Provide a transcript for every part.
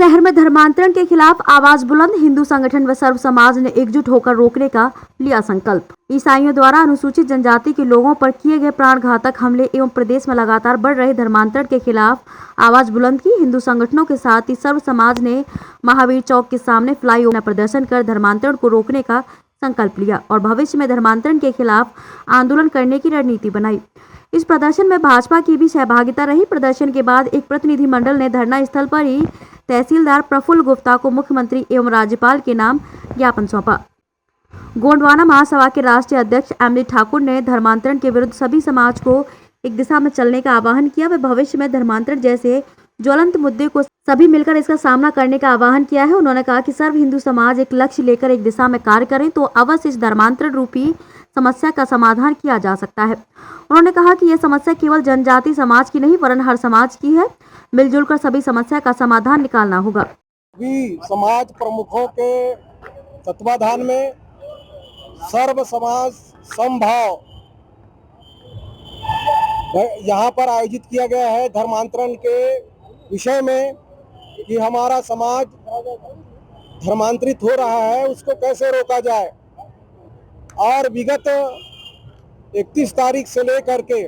शहर में धर्मांतरण के खिलाफ आवाज बुलंद, हिंदू संगठन व सर्व समाज ने एकजुट होकर रोकने का लिया संकल्प। ईसाइयों द्वारा अनुसूचित जनजाति के लोगों पर किए गए प्राणघातक हमले एवं प्रदेश में लगातार बढ़ रहे धर्मांतरण के खिलाफ आवाज बुलंद की। हिंदू संगठनों के साथ ही सर्व समाज ने महावीर चौक के सामने फ्लाईओवर प्रदर्शन कर धर्मांतरण को रोकने का संकल्प लिया और भविष्य में धर्मांतरण के खिलाफ आंदोलन करने की रणनीति बनाई। इस प्रदर्शन में भाजपा की भी सहभागिता रही। प्रदर्शन के बाद एक प्रतिनिधिमंडल ने धरना स्थल पर ही तहसीलदार प्रफुल्ल गुप्ता को मुख्यमंत्री एवं राज्यपाल के नाम ज्ञापन सौंपा। गोंडवाना महासभा के राष्ट्रीय अध्यक्ष एमडी ठाकुर ने धर्मांतरण के विरुद्ध सभी समाज को एक दिशा में चलने का आह्वान किया। वे भविष्य में धर्मांतरण जैसे ज्वलंत मुद्दे को सभी मिलकर इसका सामना करने का आह्वान किया है। उन्होंने कहा कि सर्व हिंदू समाज एक लक्ष्य लेकर एक दिशा में कार्य करें तो अवश्य इस धर्मांतरण रूपी समस्या का समाधान किया जा सकता है। उन्होंने कहा कि यह समस्या केवल जनजाति समाज की नहीं वरन हर समाज की है। मिलजुल कर सभी समस्या का समाधान निकालना होगा। समाज प्रमुखों के तत्वाधान में सर्व समाज समभाव यहाँ पर आयोजित किया गया है धर्मांतरण के विषय में कि हमारा समाज धर्मांतरित हो रहा है, उसको कैसे रोका जाए। और विगत 31 तारीख से लेकर के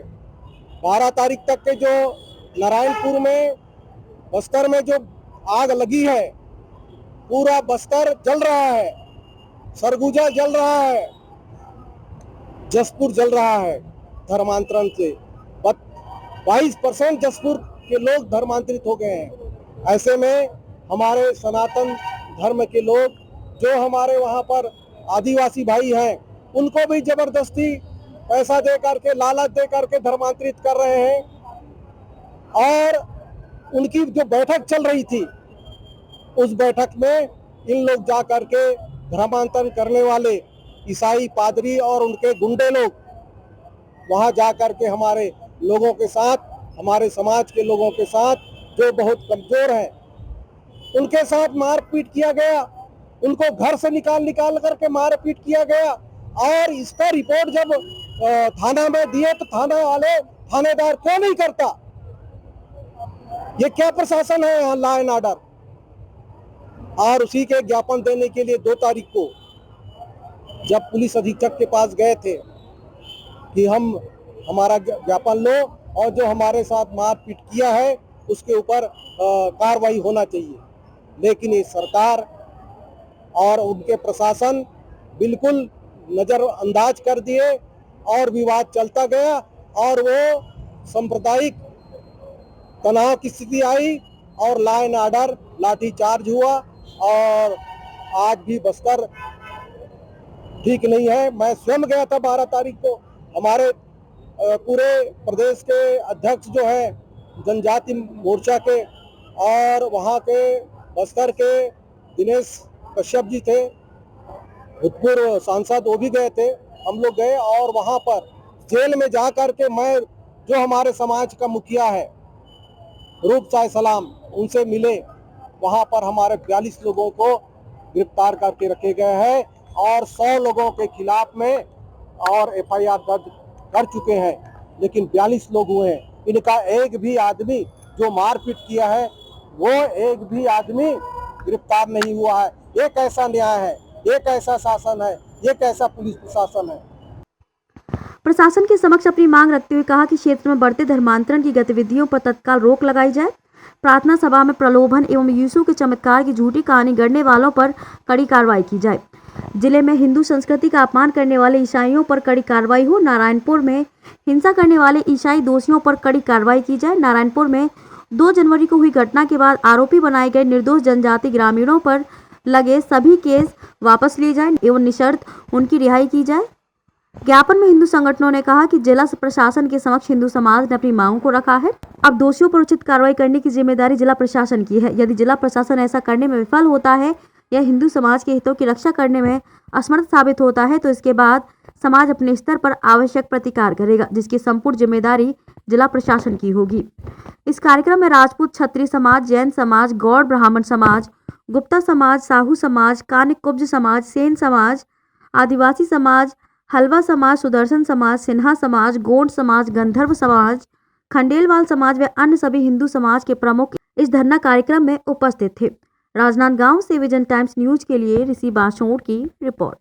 12 तारीख तक के जो नारायणपुर में बस्तर में जो आग लगी है, पूरा बस्तर जल रहा है, सरगुजा जल रहा है, जसपुर जल रहा है धर्मांतरण से। 22% जसपुर के लोग धर्मांतरित हो गए हैं। ऐसे में हमारे सनातन धर्म के लोग जो हमारे वहाँ पर आदिवासी भाई हैं, उनको भी जबरदस्ती पैसा दे करके, लालच दे करके धर्मांतरित कर रहे हैं। और उनकी जो बैठक चल रही थी, उस बैठक में इन लोग जा करके धर्मांतरण करने वाले ईसाई पादरी और उनके गुंडे लोग वहां जा करके हमारे लोगों के साथ, हमारे समाज के लोगों के साथ जो बहुत कमजोर हैं, उनके साथ मारपीट किया गया। उनको घर से निकाल करके मारपीट किया गया। और इसका रिपोर्ट जब थाना में दिए तो थाना वाले थानेदार क्यों नहीं करता? ये क्या प्रशासन है यहाँ, लॉ एंड ऑर्डर। और उसी के ज्ञापन देने के लिए 2 तारीख को जब पुलिस अधीक्षक के पास गए थे कि हम हमारा ज्ञापन लो और जो हमारे साथ मारपीट किया है उसके ऊपर कार्रवाई होना चाहिए, लेकिन ये सरकार और उनके प्रशासन बिल्कुल नजरअंदाज कर दिए और विवाद चलता गया और वो सांप्रदायिक तनाव की स्थिति आई और लॉ एंड ऑर्डर लाठीचार्ज हुआ। और आज भी बस्तर ठीक नहीं है। मैं स्वयं गया था 12 तारीख को। हमारे पूरे प्रदेश के अध्यक्ष जो है जनजाति मोर्चा के और वहाँ के बस्तर के दिनेश कश्यप जी थे, भूतपूर्व सांसद, वो भी गए थे। हम लोग गए और वहाँ पर जेल में जा कर के मैं जो हमारे समाज का मुखिया है रूप चाय सलाम, उनसे मिले। वहाँ पर हमारे 42 लोगों को गिरफ्तार करके रखे गए हैं और 100 लोगों के खिलाफ में और FIR दर्ज कर चुके हैं, लेकिन 42 लोग हुए हैं। इनका एक भी आदमी जो मारपीट किया है वो एक भी आदमी गिरफ्तार नहीं हुआ है। ये कैसा न्याय है? ये कैसा शासन है? ये कैसा पुलिस प्रशासन है? प्रशासन के समक्ष अपनी मांग रखते हुए कहा कि क्षेत्र में बढ़ते धर्मांतरण की गतिविधियों पर तत्काल रोक लगाई जाए। प्रार्थना सभा में प्रलोभन एवं यीशु के चमत्कार की झूठी कहानी गढ़ने वालों पर कड़ी कार्रवाई की जाए। जिले में हिंदू संस्कृति का अपमान करने वाले ईसाइयों पर कड़ी कार्रवाई हो। नारायणपुर में हिंसा करने वाले ईसाई दोषियों पर कड़ी कार्रवाई की जाए। नारायणपुर में 2 जनवरी को हुई घटना के बाद आरोपी बनाए गए निर्दोष जनजाति ग्रामीणों पर लगे सभी केस वापस लिए जाए एवं निशर्त उनकी रिहाई की जाए। ज्ञापन में हिंदू संगठनों ने कहा कि जिला प्रशासन के समक्ष हिंदू समाज ने अपनी मांगों को रखा है। अब दोषियों पर उचित कार्रवाई करने की जिम्मेदारी जिला प्रशासन की है। यदि जिला प्रशासन ऐसा करने में विफल होता है या हिंदू समाज के हितों की रक्षा करने में असमर्थ साबित होता है तो इसके बाद समाज अपने स्तर पर आवश्यक प्रतिकार करेगा, जिसकी संपूर्ण जिम्मेदारी जिला प्रशासन की होगी। इस कार्यक्रम में राजपूत, क्षत्रिय समाज, जैन समाज, गौड़ ब्राह्मण समाज, गुप्ता समाज, साहू समाज, कानिक कुब्ज समाज, सेन समाज, आदिवासी समाज, हलवा समाज, सुदर्शन समाज, सिन्हा समाज, गोंड समाज, गंधर्व समाज, खंडेलवाल समाज व अन्य सभी हिंदू समाज के प्रमुख इस धरना कार्यक्रम में उपस्थित थे। राजनांदगांव से विजन टाइम्स न्यूज के लिए ऋषि बांसोड़ की रिपोर्ट।